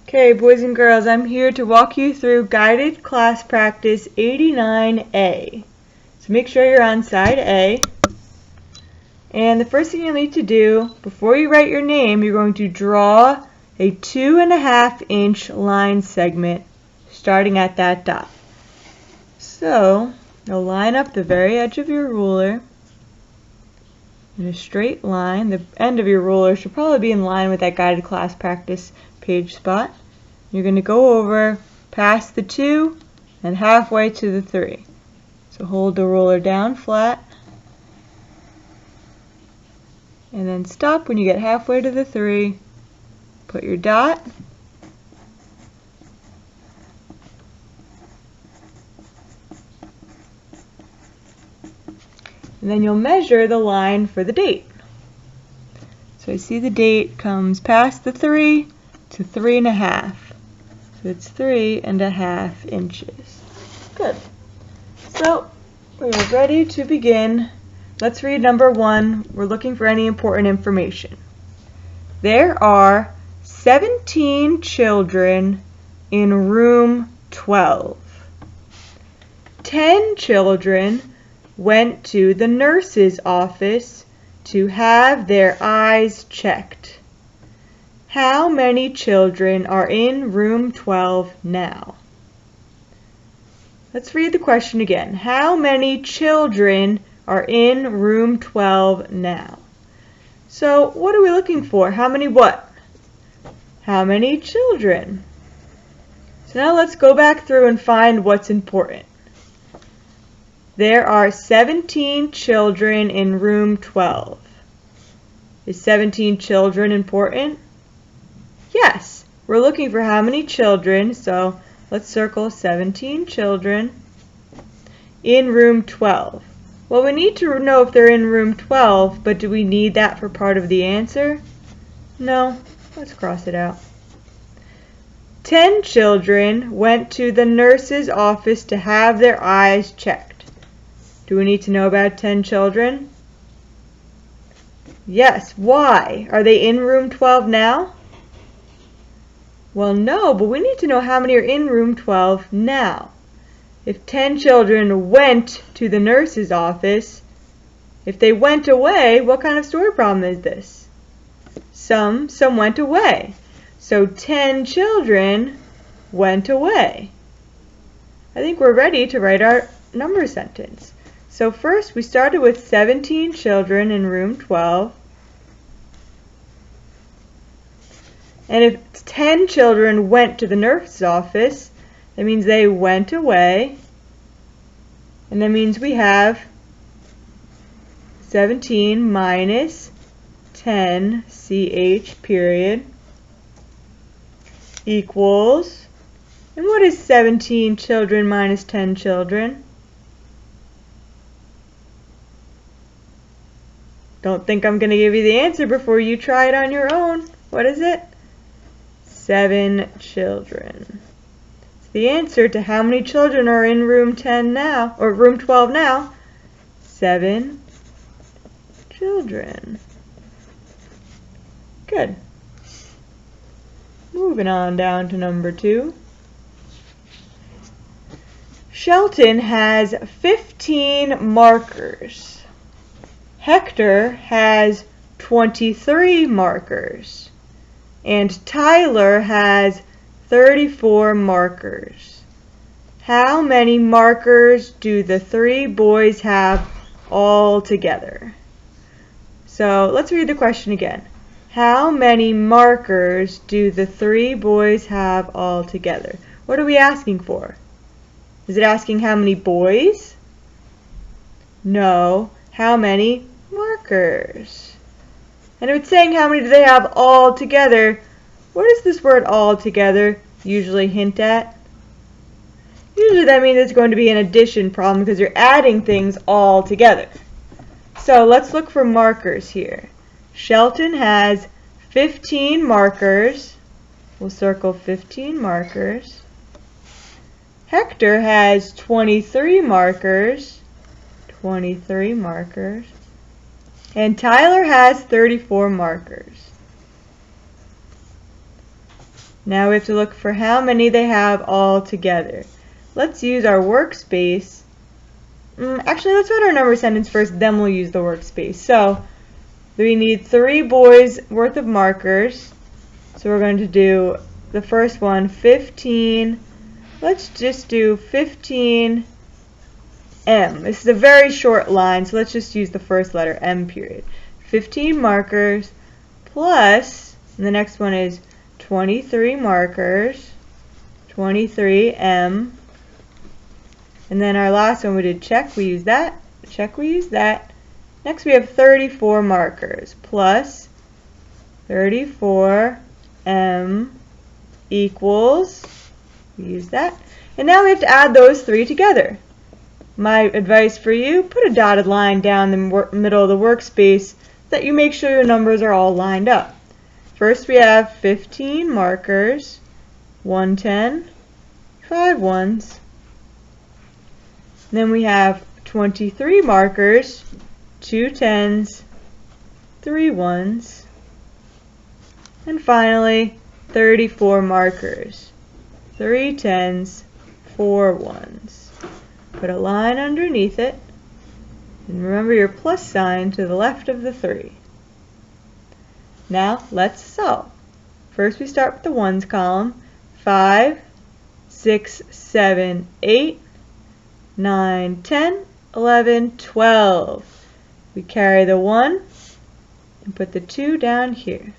Okay, boys and girls, I'm here to walk you through Guided Class Practice 89A. So make sure you're on side A. And the first thing you'll need to do, before you write your name, you're going to draw a 2.5-inch line segment starting at that dot. So, you'll line up the very edge of your ruler in a straight line. The end of your ruler should probably be in line with that Guided Class Practice page spot. You're going to go over past the 2 and halfway to the 3. So hold the ruler down flat and then stop when you get halfway to the 3. Put your dot and then you'll measure the line for the date. So I see the date comes past the 3 to 3.5. So it's 3.5 inches. Good. So we are ready to begin. Let's read number 1. We're looking for any important information. There are 17 children in room 12. 10 children went to the nurse's office to have their eyes checked. How many children are in room 12 now? Let's read the question again. How many children are in room 12 now? So what are we looking for? How many what? How many children? So now let's go back through and find what's important. There are 17 children in room 12. Is 17 children important? Yes, we're looking for how many children, so let's circle 17 children in room 12. Well, we need to know if they're in room 12, but do we need that for part of the answer? No, let's cross it out. 10 children went to the nurse's office to have their eyes checked. Do we need to know about 10 children? Yes, why? Are they in room 12 now? Well, no, but we need to know how many are in room 12 now. If 10 children went to the nurse's office, if they went away, what kind of story problem is this? Some went away. So 10 children went away. I think we're ready to write our number sentence. So first we started with 17 children in room 12. And if 10 children went to the nurse's office, that means they went away. And that means we have 17 minus 10 CH period equals, and what is 17 children minus 10 children? Don't think I'm going to give you the answer before you try it on your own. What is it? 7 children. It's the answer to how many children are in room 10 now, or room 12 now. 7 children. Good. Moving on down to number 2. Shelton has 15 markers. Hector has 23 markers. And Tyler has 34 markers. How many markers do the 3 boys have all together? So let's read the question again. How many markers do the 3 boys have all together? What are we asking for? Is it asking how many boys? No. How many markers? And if it's saying how many do they have all together, what does this word all together usually hint at? Usually that means it's going to be an addition problem because you're adding things all together. So let's look for markers here. Shelton has 15 markers. We'll circle 15 markers. Hector has 23 markers. 23 markers. And Tyler has 34 markers. Now we have to look for how many they have all together. Let's use our workspace. Actually, let's write our number sentence first, then we'll use the workspace. So we need 3 boys worth of markers. So we're going to do the first one, 15. Let's just do 15 M. This is a very short line, so let's just use the first letter, M period. 15 markers plus, and the next one is 23 markers, 23 M. And then our last one we did check, we use that, check, we use that. Next we have 34 markers plus 34 M equals, we use that. And now we have to add those 3 together. My advice for you, put a dotted line down the middle of the workspace so that you make sure your numbers are all lined up. First we have 15 markers, 1 10, 5 ones. Then we have 23 markers, 2 10s, 3 ones. And finally, 34 markers, 3 10s, 4 ones. Put a line underneath it, and remember your plus sign to the left of the 3. Now let's solve. First we start with the ones column. 5, 6, 7, 8, 9, 10, 11, 12. We carry the 1 and put the 2 down here.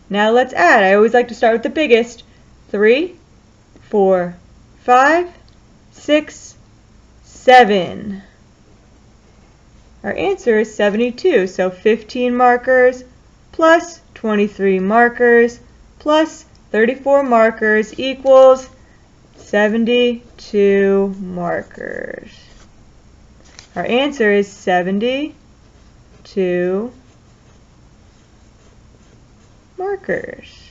Now let's add. I always like to start with the biggest. 3, 4, 5, 6, 7. Our answer is 72. So 15 markers plus 23 markers plus 34 markers equals 72 markers. Our answer is 72 markers.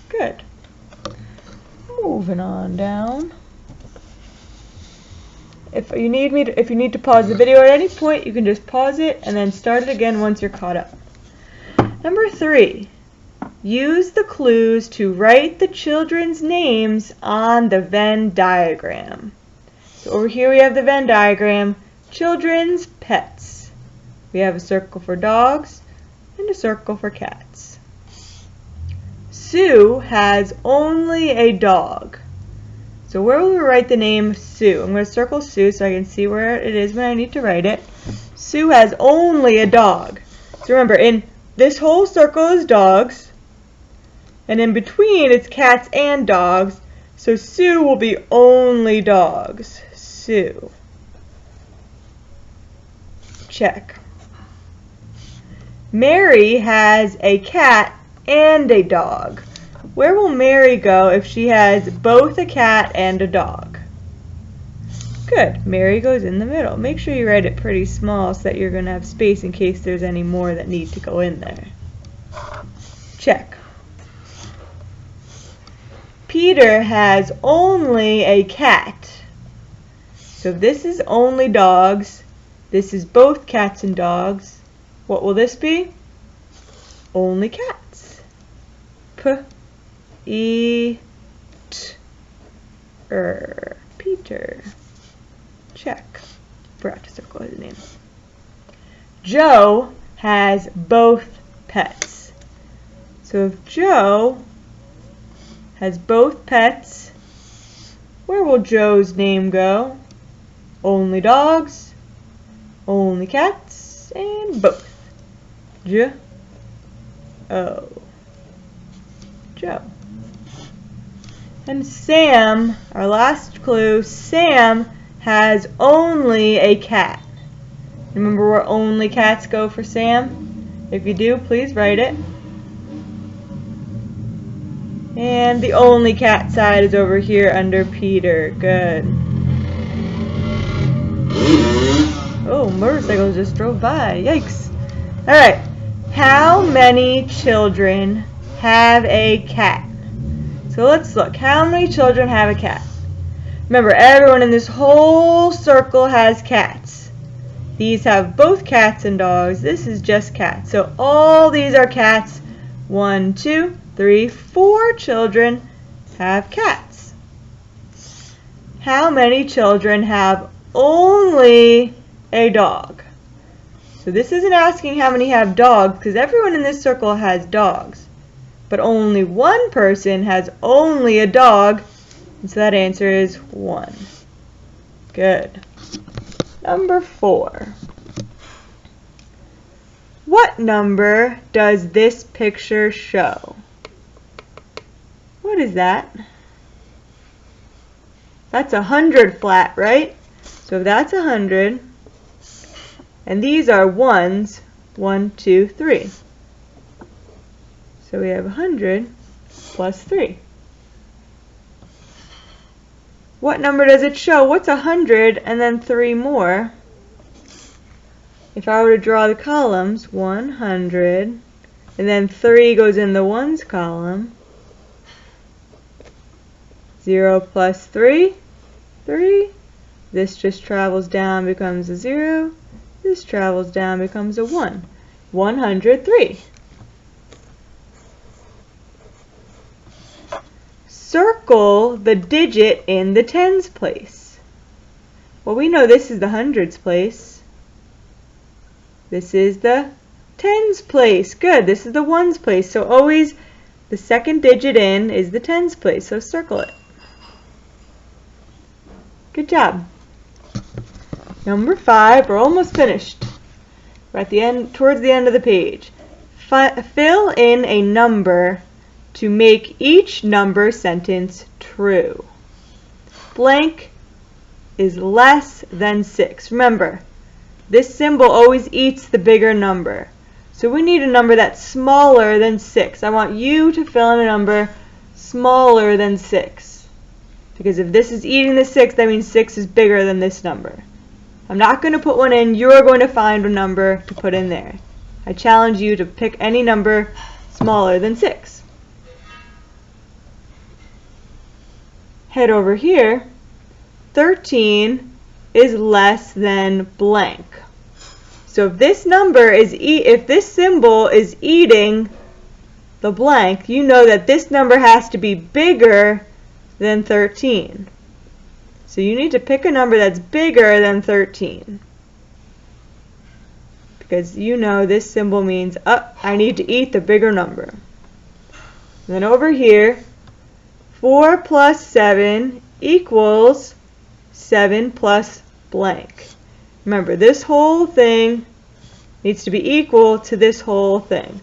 Good. Moving on down. If you need to pause the video at any point, you can just pause it and then start it again once you're caught up. Number 3. Use the clues to write the children's names on the Venn diagram. So over here we have the Venn diagram, children's pets. We have a circle for dogs and a circle for cats. Sue has only a dog. So where will we write the name Sue? I'm going to circle Sue so I can see where it is when I need to write it. Sue has only a dog. So remember, in this whole circle is dogs, and in between it's cats and dogs. So Sue will be only dogs. Sue. Check. Mary has a cat and a dog. Where will Mary go if she has both a cat and a dog? Good. Mary goes in the middle. Make sure you write it pretty small so that you're going to have space in case there's any more that need to go in there. Check. Peter has only a cat. So this is only dogs. This is both cats and dogs. What will this be? Only cats. Peter. Check. Forgot to circle his name. Joe has both pets. So if Joe has both pets, where will Joe's name go? Only dogs, only cats, and both. Joe. Joe. And Sam, our last clue, Sam has only a cat. Remember where only cats go for Sam? If you do, please write it. And the only cat side is over here under Peter. Good. Oh, motorcycles just drove by. Yikes. Alright. How many children have a cat? So let's look. How many children have a cat? Remember, everyone in this whole circle has cats. These have both cats and dogs. This is just cats. So all these are cats. 1, 2, 3, 4 children have cats. How many children have only a dog? So this isn't asking how many have dogs, because everyone in this circle has dogs. But only one person has only a dog, and so that answer is 1. Good. Number 4. What number does this picture show? What is that? That's 100 flat, right? So that's 100. And these are ones, 1, 2, 3. So we have 100 plus 3. What number does it show? What's 100 and then 3 more? If I were to draw the columns, 100, and then 3 goes in the ones column. 0 plus 3, 3. This just travels down, becomes a 0. This travels down, becomes a 1. 103. Circle the digit in the tens place. Well, we know this is the hundreds place. This is the tens place. Good. This is the ones place. So always the second digit in is the tens place. So circle it. Good job. Number 5. We're almost finished. We're at the end, towards the end of the page. Fill in a number to make each number sentence true. Blank is less than 6. Remember, this symbol always eats the bigger number. So we need a number that's smaller than 6. I want you to fill in a number smaller than 6. Because if this is eating the 6, that means 6 is bigger than this number. I'm not going to put one in. You're going to find a number to put in there. I challenge you to pick any number smaller than 6. Head over here. 13 is less than blank. So if this number is if this symbol is eating the blank, you know that this number has to be bigger than 13. So you need to pick a number that's bigger than 13. Because you know this symbol means, I need to eat the bigger number. And then over here, 4 plus 7 equals 7 plus blank. Remember, this whole thing needs to be equal to this whole thing.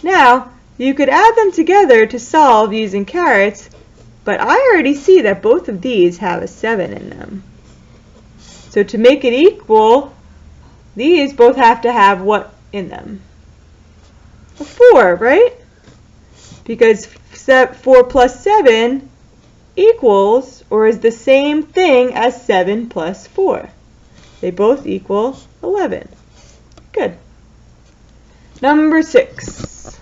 Now, you could add them together to solve using carets, but I already see that both of these have a 7 in them. So to make it equal, these both have to have what in them? A 4, right? Because 4 plus 7 equals, or is the same thing as 7 plus 4. They both equal 11. Good. Number 6.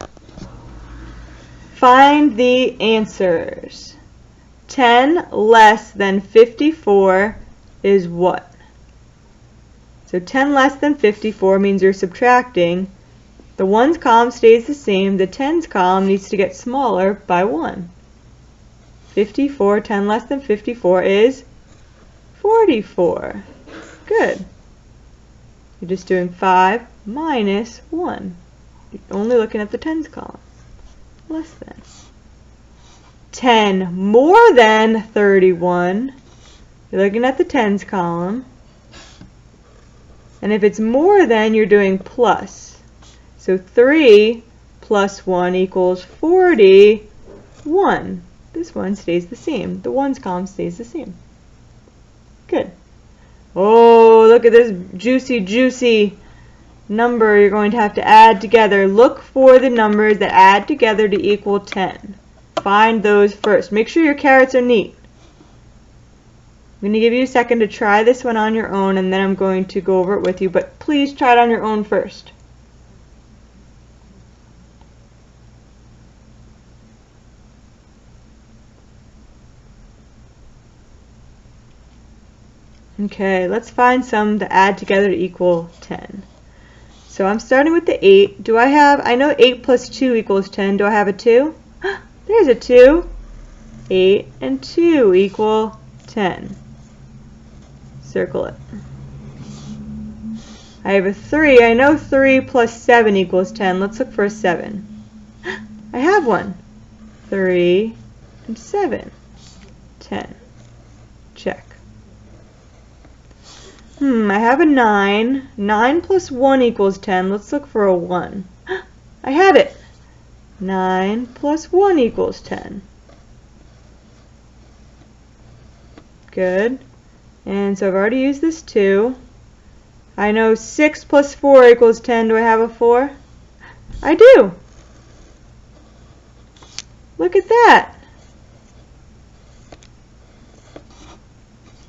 Find the answers. 10 less than 54 is what? So 10 less than 54 means you're subtracting. The ones column stays the same. The tens column needs to get smaller by 1. 54, 10 less than 54 is 44. Good. You're just doing 5 minus 1. You're only looking at the tens column. Less than. 10 more than 31. You're looking at the tens column. And if it's more than, you're doing plus. So 3 plus 1 equals 41. This one stays the same. The ones column stays the same. Good. Oh, look at this juicy, juicy number you're going to have to add together. Look for the numbers that add together to equal 10. Find those first. Make sure your carets are neat. I'm going to give you a second to try this one on your own, and then I'm going to go over it with you, but please try it on your own first. Okay, let's find some to add together to equal 10. So I'm starting with the 8. I know 8 plus 2 equals 10. Do I have a 2? There's a 2. 8 and 2 equal 10. Circle it. I have a 3. I know 3 plus 7 equals 10. Let's look for a 7. I have one. 3 and 7. 10. Check. I have a 9. 9 plus 1 equals 10. Let's look for a 1. I have it. 9 plus 1 equals 10. Good. And so I've already used this 2. I know 6 plus 4 equals 10. Do I have a 4? I do. Look at that.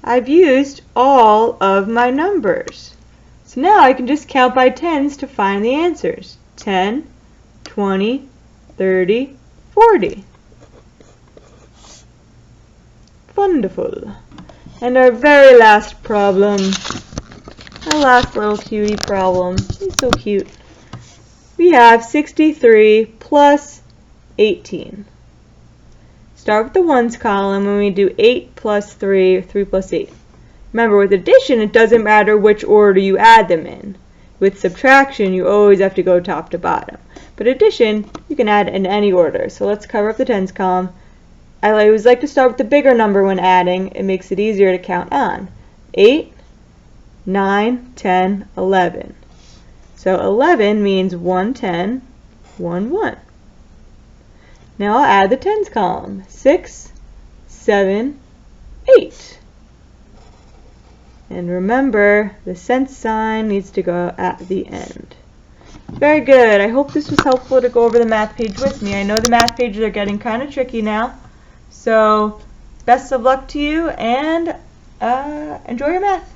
I've used all of my numbers. So now I can just count by tens to find the answers. 10, 20, 30, 40. Wonderful. And our very last problem, our last little cutie problem. He's so cute. We have 63 plus 18. Start with the ones column when we do 8 plus 3, 3 plus 8. Remember, with addition, it doesn't matter which order you add them in. With subtraction, you always have to go top to bottom. But addition, you can add in any order. So let's cover up the tens column. I always like to start with the bigger number when adding. It makes it easier to count on. 8, 9, 10, 11. So 11 means 1 10, 1 1. Now I'll add the tens column. 6, 7, 8. And remember, the cent sign needs to go at the end. Very good. I hope this was helpful to go over the math page with me. I know the math pages are getting kind of tricky now. So best of luck to you, and enjoy your math.